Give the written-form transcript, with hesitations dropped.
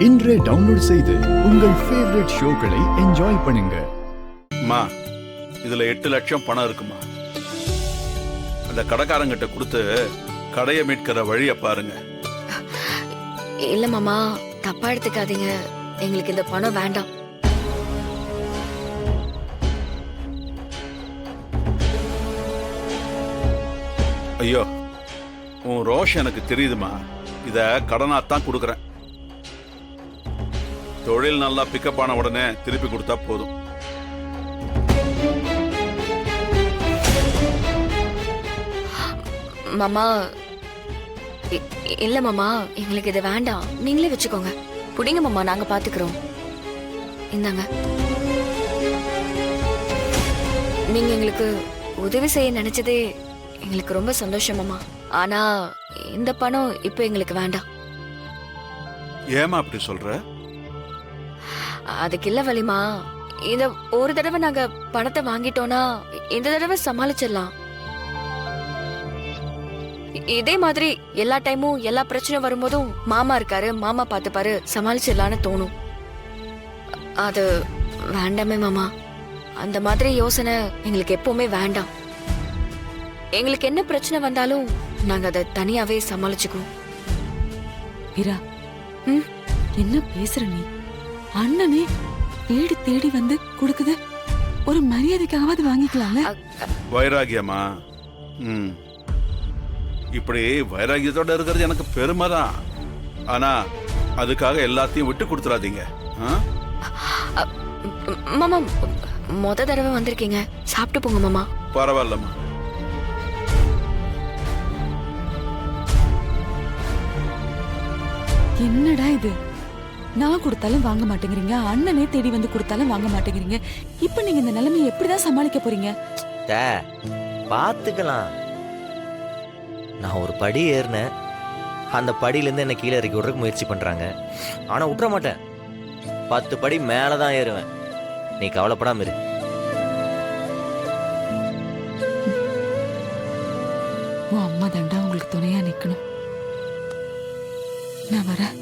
இன்றே டவுன்லோட் செய்து உங்கள் ஃபேவரட் ஷோக்களை என்ஜாய் பண்ணுங்க. அம்மா, இதுல 8 லட்சம் பணம் இருக்குமா? அந்த கடைக்காரங்கிட்ட கொடுத்து கடையை மீட்கிற வழிய பாருங்க. இல்ல மாமா, தப்பா எடுத்துக்காதீங்க. எங்களுக்கு இந்த பணம் வேண்டாம். ஐயோ, உன் ரோஷ் எனக்கு தெரியுதுமா. இத கடனாத்தான் கொடுக்கறேன். தொழில் நல்லா பிக்கப் ஆன உடனே திருப்பி கொடுத்தா போதும். மாமா, இல்ல மாமா, எங்களுக்கு இது வேண்டாம். நீங்களே வச்சுக்கோங்க. புடிங்க மாமா, நாங்க பாத்துக்கிறோம். இந்தாங்க. நீங்க எங்களுக்கு உதவி செய்ய நினைச்சதே எங்களுக்கு ரொம்ப சந்தோஷம் மாமா. ஆனா இந்த பணம் இப்ப எங்களுக்கு வேண்டாம். ஏமா அப்படி சொல்ற? அதுக்கு இல்ல வலிமா, இந்த ஒரு தடவை நாங்க பணத்தை வாங்கிட்டோம்னா இந்த தடவை சமாளிச்சிடலாம். இதே மாதிரி எல்லா டைமும் எல்லா பிரச்சனை வரும்போதும் மாமா இருக்காரு, மாமா பாத்துப்பாரு, சமாளிச்சிடலான்னு தோணும். அது வேண்டாமே மாமா. அந்த மாதிரி யோசனை எங்களுக்கு எப்பவுமே வேண்டாம். எங்களுக்கு என்ன பிரச்சனை வந்தாலும் நாங்க அதை தனியாவே சமாளிச்சுக்குவோம். வீரா, என்ன பேசுற நீ? அண்ணனே தேடி தேடி வந்து கொடுக்குது, ஒரு மரியாதைக்காவது வாங்கிக்கலாம்ல. வைராகியமா? இப்படி வைராகியத்தோட இருக்கிறது எனக்கு பெருமைதான். ஆனா அதுக்காக எல்லாத்தையும் விட்டு கொடுத்துறாதீங்க. மாமா, மொத தடவை வந்திருக்கீங்க, சாப்பிட்டு போங்க மாமா. பரவாயில்லம்மா. என்னடா இது? நான் கொடுத்தாலும் வாங்க மாட்டேங்கிறீங்க, அண்ணனே தேடி வந்து கொடுத்தாலும் வாங்க மாட்டேங்கிறீங்க. இப்ப நீங்க இந்த நிலைமையை எப்படிதான் சமாளிக்க போறீங்க? பாத்துக்கலாம். நான் ஒரு படி ஏறினேன், அந்த படியிலேருந்து என்னை கீழே இறக்கி விட்றதுக்கு முயற்சி பண்றாங்க. ஆனா விட்டுற மாட்டேன். 10 படி மேலதான் ஏறுவேன். நீ கவலைப்படாம இரு. உன் அம்மா தாண்டா உங்களுக்கு துணையா நிக்கணும். நான் வரேன்.